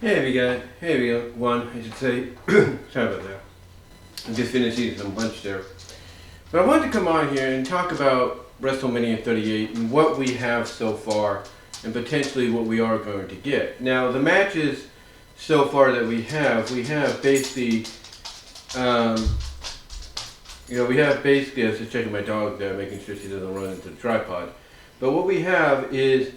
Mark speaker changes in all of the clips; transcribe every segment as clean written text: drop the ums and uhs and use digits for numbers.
Speaker 1: Hey we go, one, I should say. Sorry about that. I just finished eating some lunch there. But I wanted to come on here and talk about WrestleMania 38 and what we have so far and potentially what we are going to get. Now, the matches so far that we have basically, I was just checking my dog there, making sure she doesn't run into the tripod. But what we have is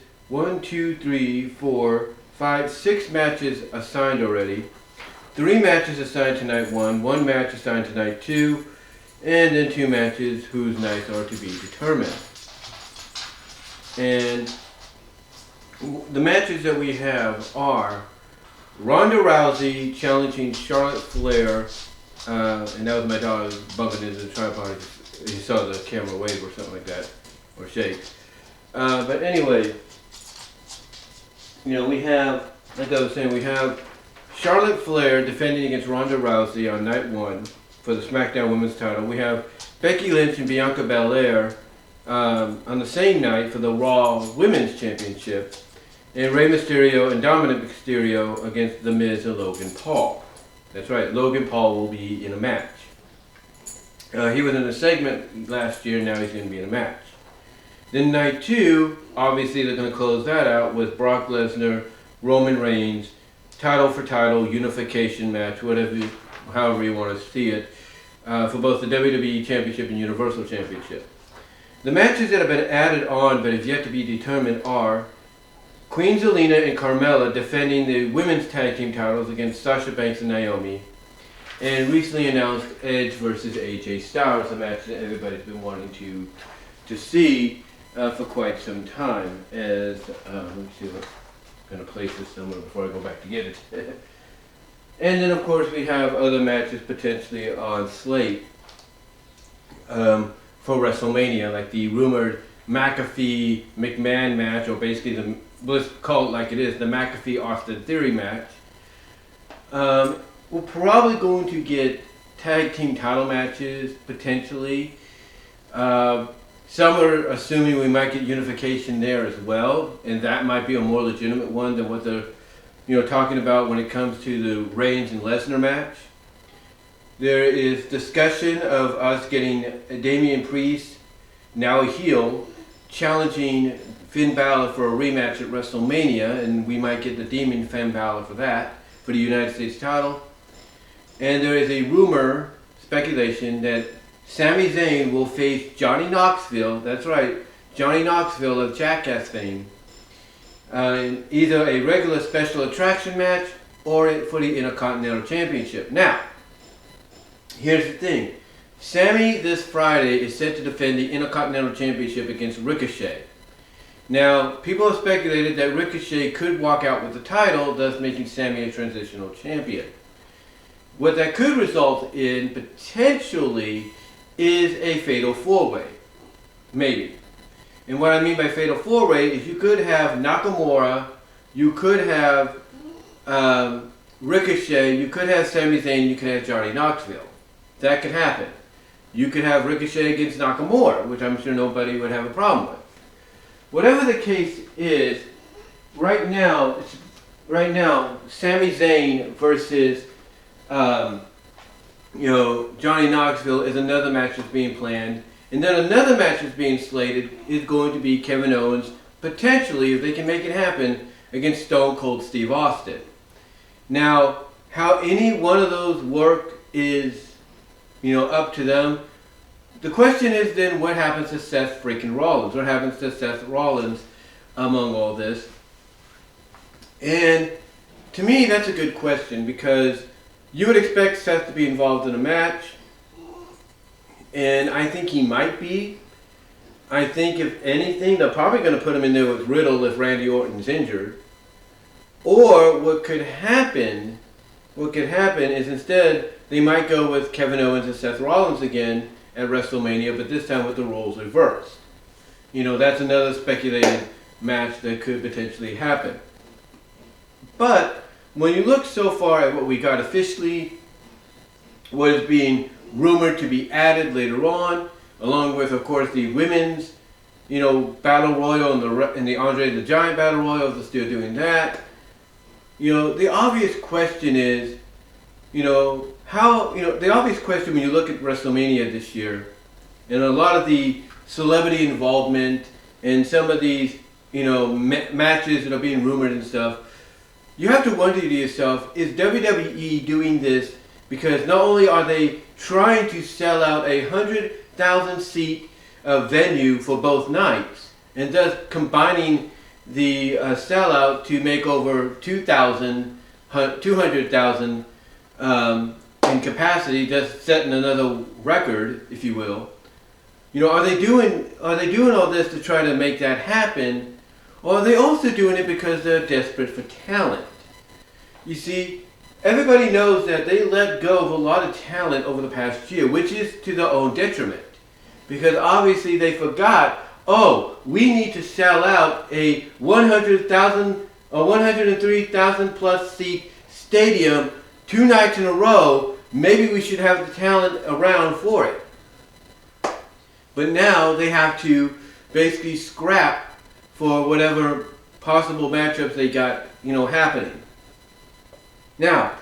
Speaker 1: 6 matches assigned already. 3 matches assigned to night 1 match assigned to night 2, and then 2 matches whose nights are to be determined. And the matches that we have are Ronda Rousey challenging Charlotte Flair, and that was my dog bumping into the tripod. He saw the camera wave or something like that, or shake. But anyway, we have, like I was saying, we have Charlotte Flair defending against Ronda Rousey on night 1 for the SmackDown Women's title. We have Becky Lynch and Bianca Belair on the same night for the Raw Women's Championship. And Rey Mysterio and Dominic Mysterio against The Miz and Logan Paul. That's right, Logan Paul will be in a match. He was in a segment last year, now he's going to be in a match. Then night 2, obviously they're going to close that out with Brock Lesnar, Roman Reigns, title for title, unification match, however you want to see it, for both the WWE Championship and Universal Championship. The matches that have been added on but have yet to be determined are Queen Zelina and Carmella defending the women's tag team titles against Sasha Banks and Naomi, and recently announced Edge versus AJ Styles, a match that everybody's been wanting to see for quite some time. As let me see, I'm going to place this somewhere before I go back to get it. And then of course we have other matches potentially on slate for WrestleMania, like the rumored McAfee-McMahon match, or basically let's call it like it is, the McAfee-Austin Theory match. We're probably going to get tag team title matches, potentially. Some are assuming we might get unification there as well, and that might be a more legitimate one than what they're talking about when it comes to the Reigns and Lesnar match. There is discussion of us getting Damian Priest, now a heel, challenging Finn Balor for a rematch at WrestleMania, and we might get the Demon Finn Balor for that, for the United States title. And there is a rumor, speculation, that Sami Zayn will face Johnny Knoxville, that's right, Johnny Knoxville of Jackass fame, in either a regular special attraction match or for the Intercontinental Championship. Now, here's the thing. Sami this Friday is set to defend the Intercontinental Championship against Ricochet. Now, people have speculated that Ricochet could walk out with the title, thus making Sami a transitional champion. What that could result in, potentially, is a fatal 4-way. Maybe. And what I mean by fatal 4-way is you could have Nakamura, you could have Ricochet, you could have Sami Zayn, you could have Johnny Knoxville. That could happen. You could have Ricochet against Nakamura, which I'm sure nobody would have a problem with. Whatever the case is, right now, Sami Zayn versus Johnny Knoxville is another match that's being planned. And then another match that's being slated is going to be Kevin Owens, potentially, if they can make it happen, against Stone Cold Steve Austin. Now, how any one of those work is, up to them. The question is then, what happens to Seth freaking Rollins? What happens to Seth Rollins among all this? And to me, that's a good question, because you would expect Seth to be involved in a match, and I think he might be. I think if anything, they're probably going to put him in there with Riddle if Randy Orton's injured. Or what could happen is instead they might go with Kevin Owens and Seth Rollins again at WrestleMania, but this time with the roles reversed. That's another speculated match that could potentially happen. But when you look so far at what we got officially, what is being rumored to be added later on, along with, of course, the women's, Battle Royal and the Andre the Giant Battle Royal, if they're still doing that, The obvious question is, the obvious question when you look at WrestleMania this year, and a lot of the celebrity involvement and some of these, matches that are being rumored and stuff, you have to wonder to yourself, is WWE doing this because not only are they trying to sell out 100,000 seat venue for both nights, and thus combining the sellout to make over 200,000 in capacity, just setting another record, if you will. Are they doing all this to try to make that happen, or are they also doing it because they're desperate for talent? You see, everybody knows that they let go of a lot of talent over the past year, which is to their own detriment. Because obviously they forgot, we need to sell out a 100,000 or 103,000 plus seat stadium 2 nights in a row. Maybe we should have the talent around for it. But now they have to basically scrap for whatever possible matchups they got, happening. Now,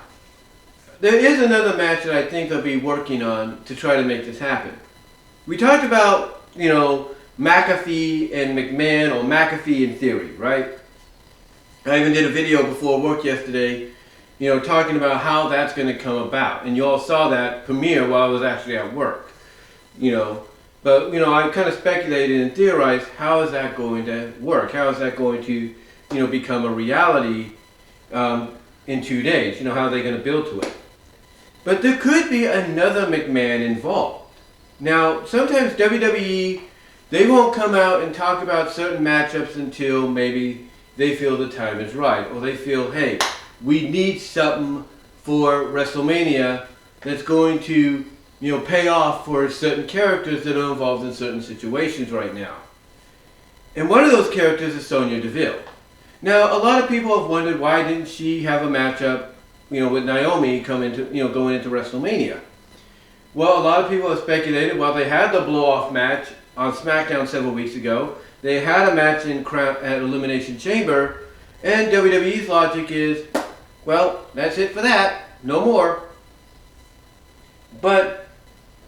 Speaker 1: there is another match that I think they'll be working on to try to make this happen. We talked about, McAfee and McMahon, or McAfee in theory, right? I even did a video before work yesterday, talking about how that's going to come about. And you all saw that premiere while I was actually at work, But, I kind of speculated and theorized, how is that going to work? How is that going to, become a reality in 2 days? How are they going to build to it? But there could be another McMahon involved. Now, sometimes WWE, they won't come out and talk about certain matchups until maybe they feel the time is right. Or they feel, hey, we need something for WrestleMania that's going to pay off for certain characters that are involved in certain situations right now. And one of those characters is Sonya Deville. Now, a lot of people have wondered, why didn't she have a matchup, with Naomi going into WrestleMania? Well, a lot of people have speculated, they had the blow-off match on SmackDown several weeks ago. They had a match at Elimination Chamber, and WWE's logic is, that's it for that, no more. But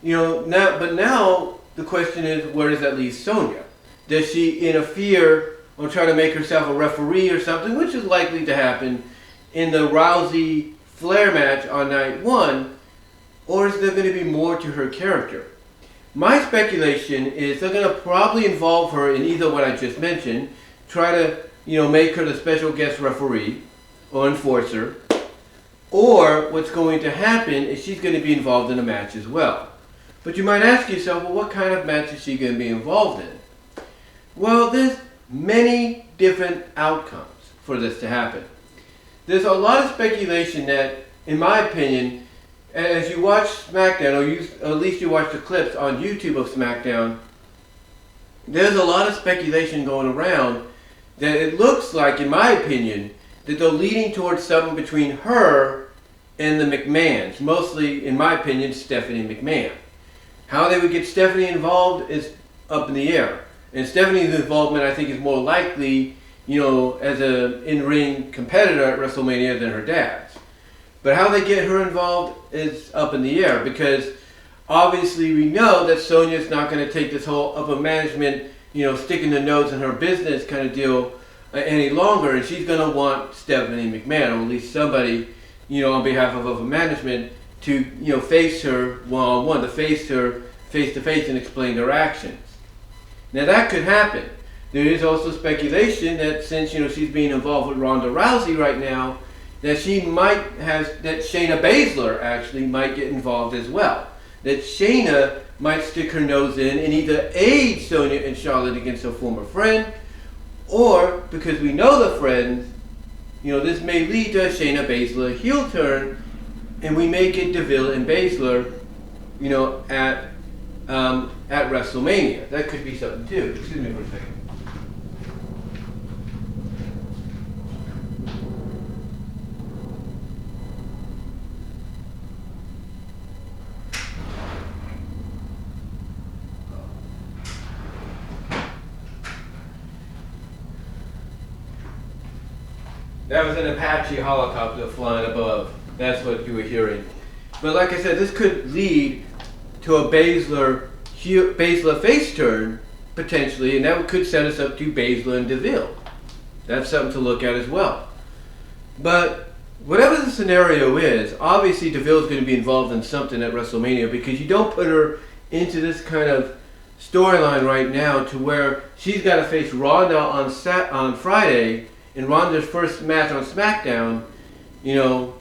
Speaker 1: now the question is, where does that leave Sonya? Does she interfere or try to make herself a referee or something, which is likely to happen in the Rousey-Flair match on night 1, or is there going to be more to her character? My speculation is they're going to probably involve her in either what I just mentioned, try to make her the special guest referee or enforcer, or what's going to happen is she's going to be involved in a match as well. But you might ask yourself, what kind of match is she going to be involved in? Well, there's many different outcomes for this to happen. There's a lot of speculation that, in my opinion, as you watch SmackDown, or at least you watch the clips on YouTube of SmackDown, there's a lot of speculation going around that it looks like, in my opinion, that they're leading towards something between her and the McMahons. Mostly, in my opinion, Stephanie McMahon. How they would get Stephanie involved is up in the air. And Stephanie's involvement, I think, is more likely, as an in-ring competitor at WrestleMania than her dad's. But how they get her involved is up in the air, because obviously we know that Sonya's not going to take this whole upper management, sticking their nose in her business kind of deal any longer, and she's going to want Stephanie McMahon, or at least somebody, on behalf of upper management, to face her one-on-one, to face her face-to-face and explain their actions. Now that could happen. There is also speculation that since she's being involved with Ronda Rousey right now, that that Shayna Baszler actually might get involved as well. That Shayna might stick her nose in and either aid Sonya and Charlotte against her former friend, or because we know the friends, this may lead to a Shayna Baszler heel turn, and we may get Deville and Baszler, at WrestleMania. That could be something too. Excuse me for a second. That was an Apache helicopter flying above. That's what you were hearing. But like I said, this could lead to a Baszler face turn, potentially, and that could set us up to Baszler and DeVille. That's something to look at as well. But whatever the scenario is, obviously DeVille's going to be involved in something at WrestleMania, because you don't put her into this kind of storyline right now to where she's got to face Ronda on Friday in Ronda's first match on SmackDown, you know,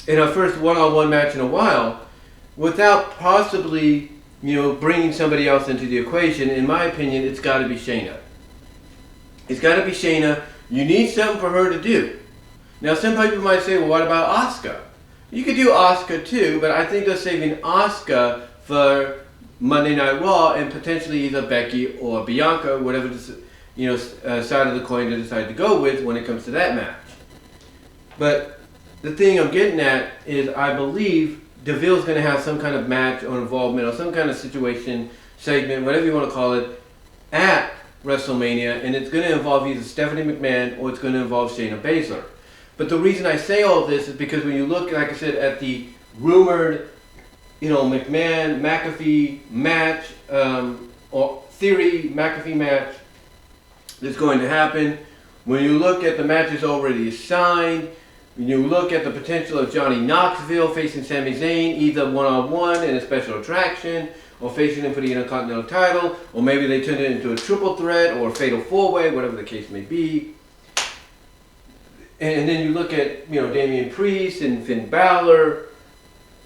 Speaker 1: in her first one-on-one match in a while, without possibly, you know, bringing somebody else into the equation. In my opinion, it's got to be Shayna. It's got to be Shayna. You need something for her to do. Now, some people might say, well, what about Asuka? You could do Asuka too, but I think they're saving Asuka for Monday Night Raw, and potentially either Becky or Bianca, whatever the, you know, side of the coin they decide to go with when it comes to that match. But the thing I'm getting at is I believe DeVille's going to have some kind of match or involvement or some kind of situation, segment, whatever you want to call it, at WrestleMania, and it's going to involve either Stephanie McMahon or it's going to involve Shayna Baszler. But the reason I say all this is because when you look, like I said, at the rumored, you know, McMahon-McAfee match, or theory McAfee match that's going to happen, when you look at the matches already signed, when you look at the potential of Johnny Knoxville facing Sami Zayn, either one-on-one in a special attraction, or facing him for the Intercontinental title, or maybe they turn it into a triple threat or a fatal four-way, whatever the case may be. And then you look at, you know, Damian Priest and Finn Balor,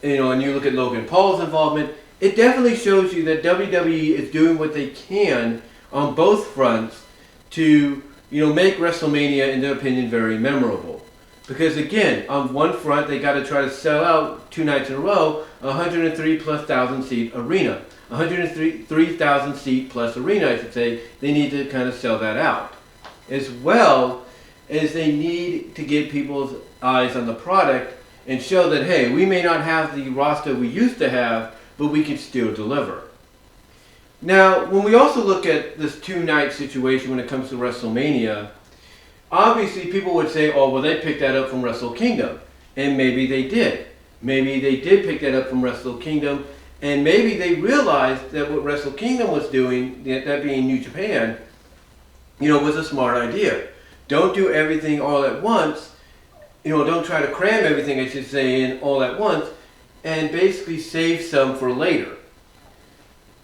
Speaker 1: you know, and you look at Logan Paul's involvement. It definitely shows you that WWE is doing what they can on both fronts to, you know, make WrestleMania, in their opinion, very memorable. Because again, on one front, they got to try to sell out 2 nights in a row, 103,000+ seat arena. 103,000 seat plus arena, I should say. They need to kind of sell that out. As well as they need to get people's eyes on the product and show that, hey, we may not have the roster we used to have, but we can still deliver. Now, when we also look at this 2-night situation when it comes to WrestleMania, obviously people would say, oh, well, they picked that up from Wrestle Kingdom. And maybe they did. Maybe they did pick that up from Wrestle Kingdom, and maybe they realized that what Wrestle Kingdom was doing, that being New Japan, you know, was a smart idea. Don't do everything all at once. You know, don't try to cram everything, I should say, in all at once, and basically save some for later.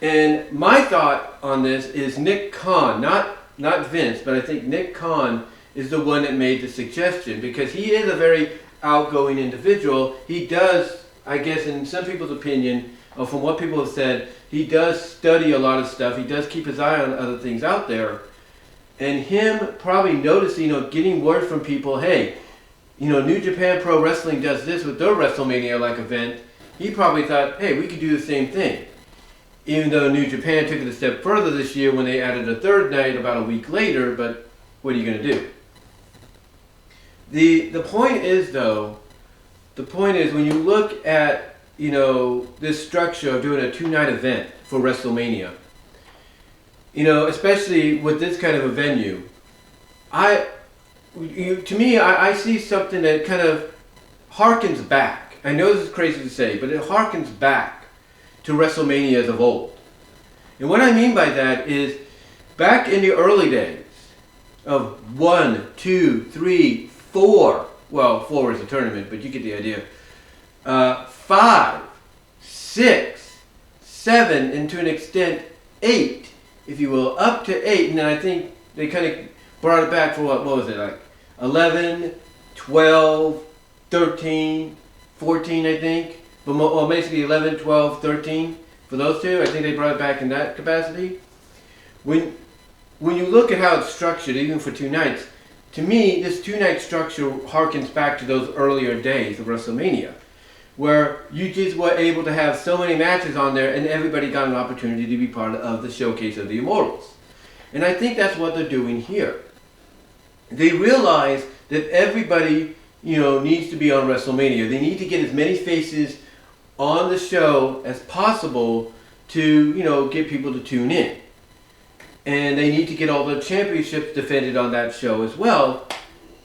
Speaker 1: And my thought on this is Nick Khan, not Vince, but I think Nick Khan is the one that made the suggestion, because he is a very outgoing individual. He does, I guess, in some people's opinion, or from what people have said, he does study a lot of stuff. He does keep his eye on other things out there. And him probably noticing or getting word from people, hey, you know, New Japan Pro Wrestling does this with their WrestleMania-like event. He probably thought, hey, we could do the same thing. Even though New Japan took it a step further this year when they added a 3rd night about a week later, but what are you going to do? The point is, though, when you look at, you know, this structure of doing a 2-night event for WrestleMania, you know, especially with this kind of a venue, I see something that kind of harkens back. I know this is crazy to say, but it harkens back to WrestleManias of old. And what I mean by that is, back in the early days of 1, 2, 3, 4, well, 4 is a tournament, but you get the idea, 5, 6, 7, and to an extent 8, if you will, up to 8, and then I think they kind of brought it back for what was it, like 11, 12, 13, 14, I think, but well, basically 11, 12, 13 for those two. I think they brought it back in that capacity. When you look at how it's structured, even for 2 nights, to me, this 2-night structure harkens back to those earlier days of WrestleMania, where you just were able to have so many matches on there and everybody got an opportunity to be part of the showcase of the Immortals. And I think that's what they're doing here. They realize that everybody, you know, needs to be on WrestleMania. They need to get as many faces on the show as possible to, you know, get people to tune in. And they need to get all the championships defended on that show as well.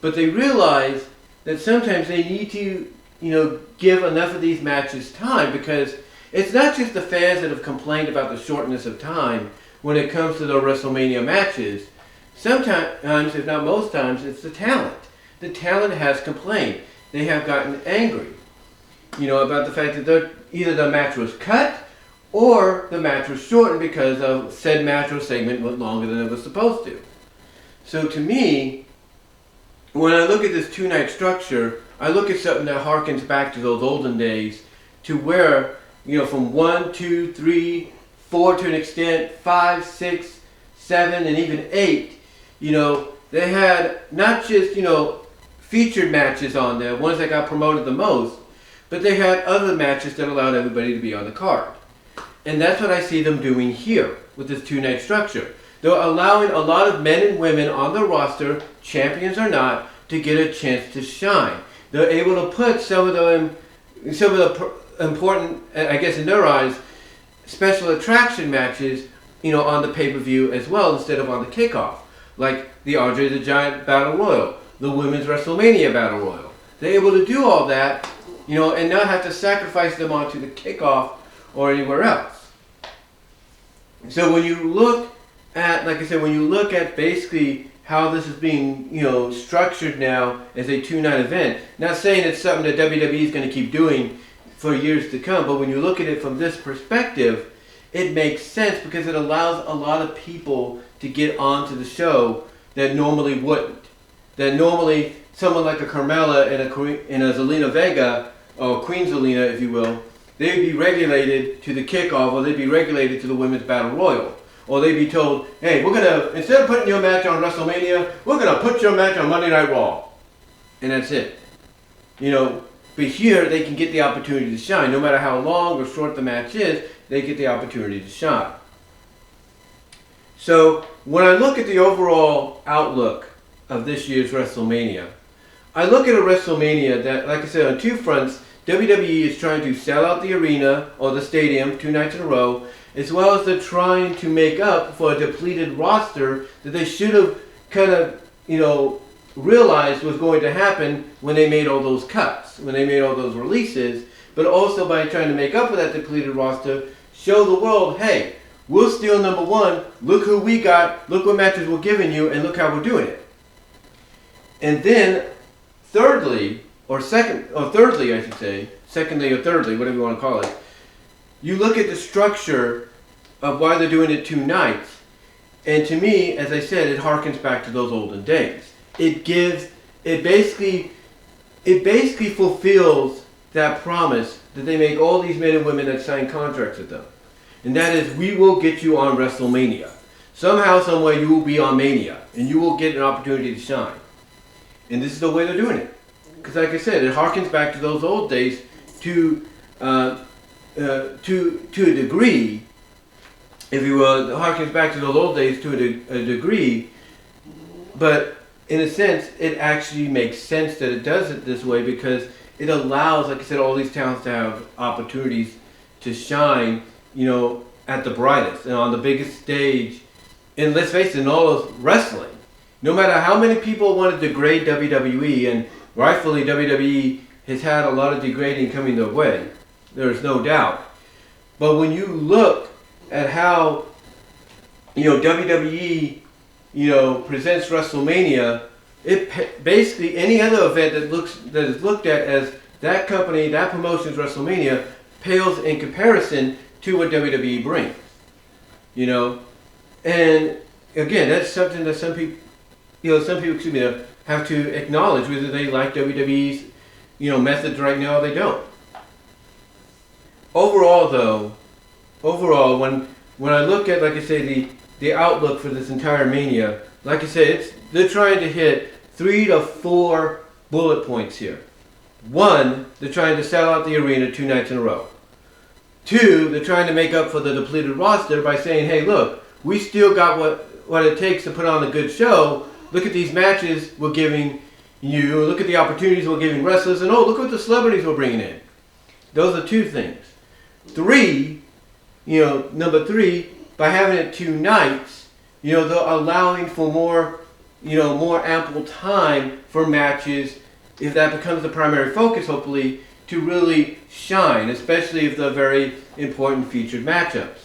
Speaker 1: But they realize that sometimes they need to, give enough of these matches time, because it's not just the fans that have complained about the shortness of time when it comes to the WrestleMania matches. Sometimes, if not most times, it's the talent. The talent has complained. They have gotten angry, about the fact that either the match was cut or the match was shortened because of said match or segment went longer than it was supposed to. So to me, when I look at this two-night structure, I look at something that harkens back to those olden days, to where, from 1, 2, 3, 4 to an extent, 5, 6, 7, and even 8, they had not just, featured matches on there, ones that got promoted the most, but they had other matches that allowed everybody to be on the card. And that's what I see them doing here with this two-night structure. They're allowing a lot of men and women on the roster, champions or not, to get a chance to shine. They're able to put some of the important, I guess in their eyes, special attraction matches, on the pay-per-view as well instead of on the kickoff. Like the Andre the Giant Battle Royal, the Women's WrestleMania Battle Royal. They're able to do all that, and not have to sacrifice them onto the kickoff or anywhere else. So when you look at, like I said, when you look at basically how this is being, structured now as a two-night event, not saying it's something that WWE is going to keep doing for years to come, but when you look at it from this perspective, it makes sense because it allows a lot of people to get onto the show that normally wouldn't. That normally someone like a Carmella and a Zelina Vega, or Queen Zelina, if you will, they'd be regulated to the kickoff, or they'd be regulated to the Women's Battle Royal. Or they'd be told, hey, we're going to, instead of putting your match on WrestleMania, we're going to put your match on Monday Night Raw. And that's it. But here they can get the opportunity to shine. No matter how long or short the match is, they get the opportunity to shine. So when I look at the overall outlook of this year's WrestleMania, I look at a WrestleMania that, like I said, on two fronts, WWE is trying to sell out the arena or the stadium 2 nights in a row, as well as they're trying to make up for a depleted roster that they should have kind of, realized was going to happen when they made all those cuts, when they made all those releases, but also by trying to make up for that depleted roster, show the world, hey, we're still number one, look who we got, look what matches we're giving you, and look how we're doing it. And then, secondly, I should say, secondly or thirdly, whatever you want to call it, you look at the structure of why they're doing it 2 nights, and to me, as I said, it harkens back to those olden days. It basically fulfills that promise that they make all these men and women that sign contracts with them. And that is, we will get you on WrestleMania. Somehow, some way, you will be on Mania, and you will get an opportunity to shine. And this is the way they're doing it. Because like I said, it harkens back to those old days to a degree, if you will. It harkens back to those old days to a degree, but in a sense, it actually makes sense that it does it this way because it allows, like I said, all these talents to have opportunities to shine, at the brightest and on the biggest stage. And let's face it, in all of wrestling, no matter how many people want to degrade WWE, and rightfully WWE has had a lot of degrading coming their way, there's no doubt. But when you look at how, WWE, presents WrestleMania, it basically any other event that is looked at as that company, that promotion's WrestleMania, pales in comparison to what WWE brings. And again, that's something that some people have to acknowledge, whether they like WWE's, methods right now or they don't. Overall, when I look at, like I say, the outlook for this entire Mania, like I said, they're trying to hit 3 to 4 bullet points here. 1, they're trying to sell out the arena 2 nights in a row. 2, they're trying to make up for the depleted roster by saying, hey, look, we still got what it takes to put on a good show. Look at these matches we're giving you. Look at the opportunities we're giving wrestlers. And look what the celebrities we're bringing in. Those are 2 things. 3, number 3, by having it 2 nights, they're allowing for more, more ample time for matches, if that becomes the primary focus, hopefully, to really shine, especially if they're very important featured matchups.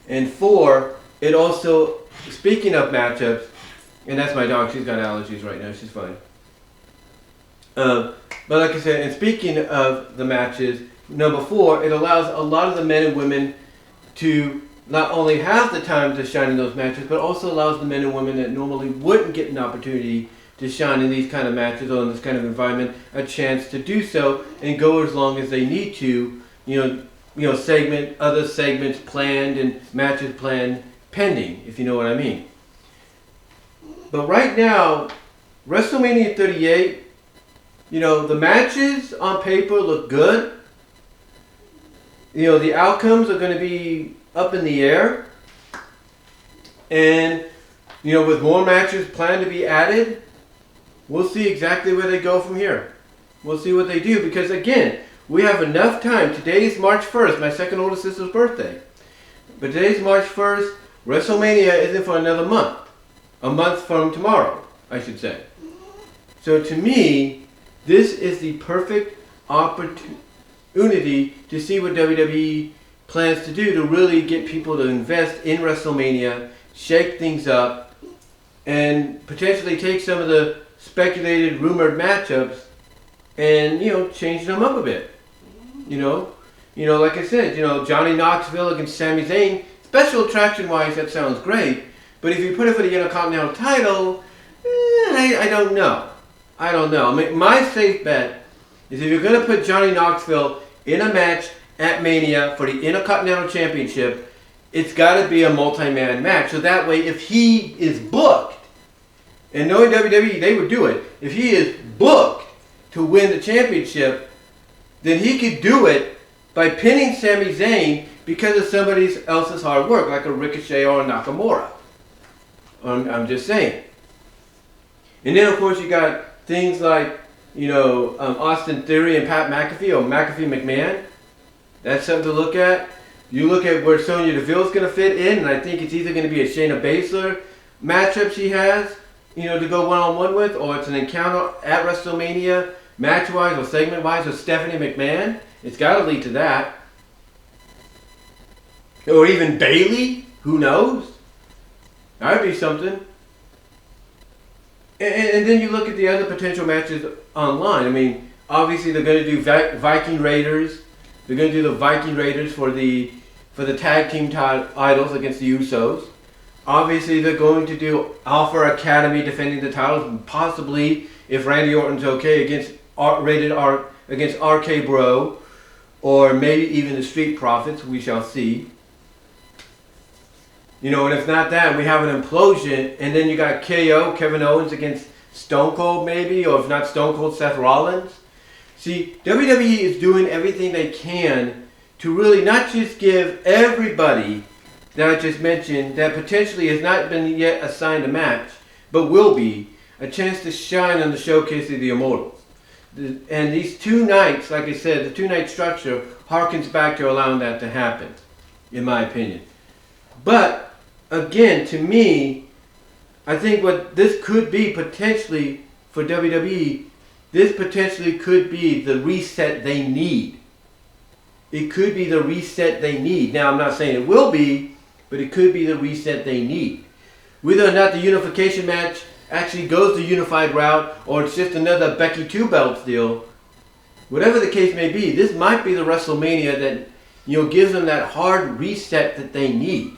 Speaker 1: And 4, it also, speaking of matchups, and that's my dog, she's got allergies right now, she's fine. But like I said, and speaking of the matches, number 4, it allows a lot of the men and women to not only have the time to shine in those matches, but also allows the men and women that normally wouldn't get an opportunity to shine in these kind of matches or in this kind of environment a chance to do so and go as long as they need to, other segments planned and matches planned pending, if you know what I mean. But right now, WrestleMania 38, the matches on paper look good. The outcomes are going to be up in the air. And, with more matches planned to be added, we'll see exactly where they go from here. We'll see what they do because, again, we have enough time. Today's March 1st, my second older sister's birthday. But today's March 1st, WrestleMania isn't for another month. A month from tomorrow, I should say. So to me, this is the perfect opportunity to see what WWE plans to do to really get people to invest in WrestleMania, shake things up, and potentially take some of the speculated, rumored matchups and, change them up a bit. Like I said, Johnny Knoxville against Sami Zayn, special attraction-wise, that sounds great. But if you put it for the Intercontinental title, I don't know. I mean, my safe bet is if you're going to put Johnny Knoxville in a match at Mania for the Intercontinental Championship, it's got to be a multi-man match. So that way, if he is booked, and knowing WWE, they would do it. If he is booked to win the championship, then he could do it by pinning Sami Zayn because of somebody else's hard work, like a Ricochet or a Nakamura. I'm just saying. And then, of course, you got things like, Austin Theory and Pat McAfee or McAfee McMahon. That's something to look at. You look at where Sonya Deville's going to fit in, and I think it's either going to be a Shayna Baszler matchup she has, to go one-on-one with, or it's an encounter at WrestleMania, match-wise or segment-wise, with Stephanie McMahon. It's got to lead to that. Or even Bayley. Who knows? That would be something. And then you look at the other potential matches online. I mean, obviously they're going to do Viking Raiders. They're going to do the Viking Raiders for the tag team titles against the Usos. Obviously they're going to do Alpha Academy defending the titles, possibly if Randy Orton's okay against against RK Bro, or maybe even the Street Profits. We shall see. And if not that, we have an implosion, and then you got KO, Kevin Owens against Stone Cold maybe, or if not Stone Cold, Seth Rollins. See, WWE is doing everything they can to really not just give everybody that I just mentioned that potentially has not been yet assigned a match, but will be, a chance to shine on the showcase of the Immortals. And these 2 nights, like I said, the 2-night structure harkens back to allowing that to happen, in my opinion. But, again, to me, I think what this could be potentially for WWE, this potentially could be the reset they need. It could be the reset they need. Now, I'm not saying it will be, but it could be the reset they need. Whether or not the unification match actually goes the unified route, or it's just another Becky 2 belts deal, whatever the case may be, this might be the WrestleMania that gives them that hard reset that they need.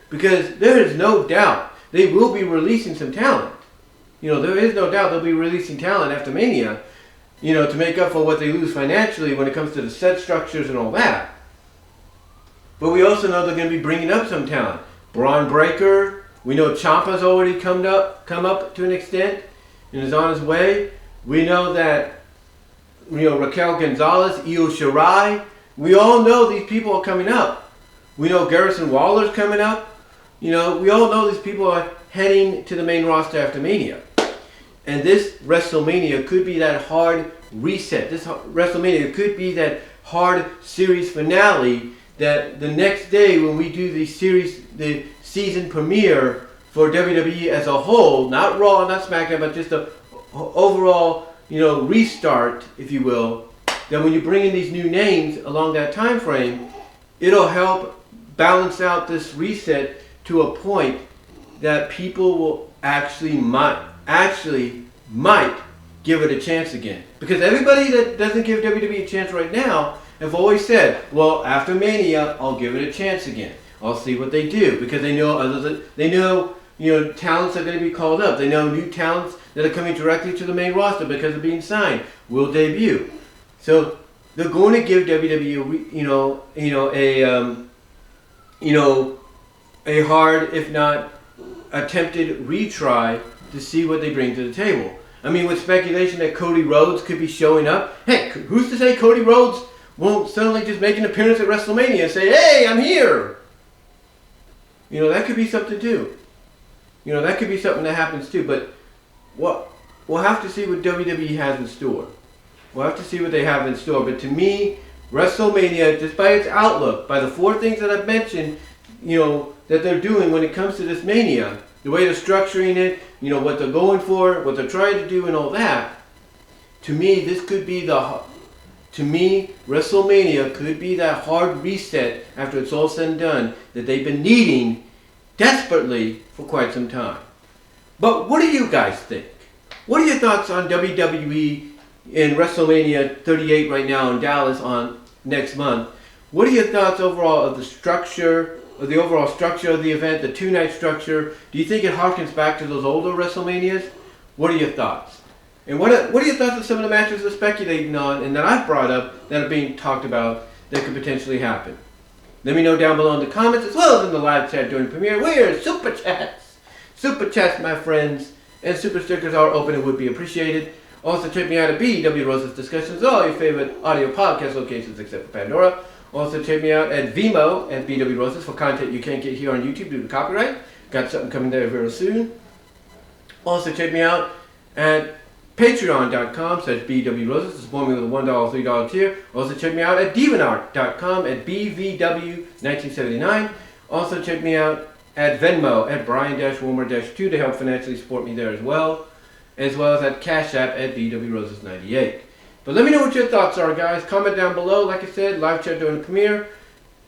Speaker 1: Because there is no doubt they will be releasing some talent. There is no doubt they'll be releasing talent after Mania, to make up for what they lose financially when it comes to the set structures and all that. But we also know they're going to be bringing up some talent. Braun Breaker, we know Ciampa's already come up to an extent and is on his way. We know that, Raquel Gonzalez, Io Shirai, we all know these people are coming up. We know Garrison Waller's coming up. We all know these people are heading to the main roster after Mania. And this WrestleMania could be that hard reset. This WrestleMania could be that hard series finale that the next day when we do the season premiere for WWE as a whole, not Raw, not SmackDown, but just a overall, restart, if you will, that when you bring in these new names along that time frame, it'll help balance out this reset to a point that people will might give it a chance again. Because everybody that doesn't give WWE a chance right now have always said, well, after Mania, I'll give it a chance again. I'll see what they do, because they know talents are going to be called up. They know new talents that are coming directly to the main roster because of being signed will debut. So they're going to give WWE, a hard, if not attempted retry to see what they bring to the table. I mean, with speculation that Cody Rhodes could be showing up, hey, who's to say Cody Rhodes won't suddenly just make an appearance at WrestleMania and say, hey, I'm here? That could be something too. That could be something that happens too. But we'll have to see what WWE has in store. We'll have to see what they have in store. But to me, WrestleMania, just by its outlook, by the 4 things that I've mentioned, that they're doing when it comes to this Mania, the way they're structuring it, what they're going for, what they're trying to do and all that, to me, WrestleMania could be that hard reset after it's all said and done that they've been needing desperately for quite some time. But what do you guys think? What are your thoughts on WWE in WrestleMania 38 right now in Dallas on next month? What are your thoughts overall of the structure, of the overall structure of the event, the 2-night structure? Do you think it harkens back to those older WrestleManias? What are your thoughts? And what are your thoughts on some of the matches we're speculating on and that I've brought up that are being talked about that could potentially happen? Let me know down below in the comments as well as in the live chat during the premiere. We're Super Chats! Super Chats, my friends, and Super Stickers are open and would be appreciated. Also check me out at BW Rose's Discussions, all your favorite audio podcast locations except for Pandora. Also check me out at VENMO at BW Roses for content you can't get here on YouTube due to copyright. Got something coming there very soon. Also check me out at Patreon.com/BW Roses to support me with a $1, $3 tier. Also check me out at Divanart.com at BVW1979. Also check me out at Venmo at Brian-Wilmer-2 to help financially support me there as well as at Cash App at BW Roses 98. But let me know what your thoughts are, guys. Comment down below, like I said, live chat during the premiere.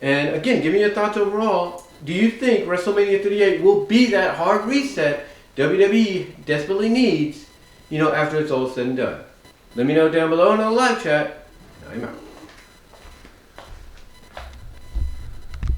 Speaker 1: And again, give me your thoughts overall. Do you think WrestleMania 38 will be that hard reset WWE desperately needs, after it's all said and done? Let me know down below in the live chat. I'm out.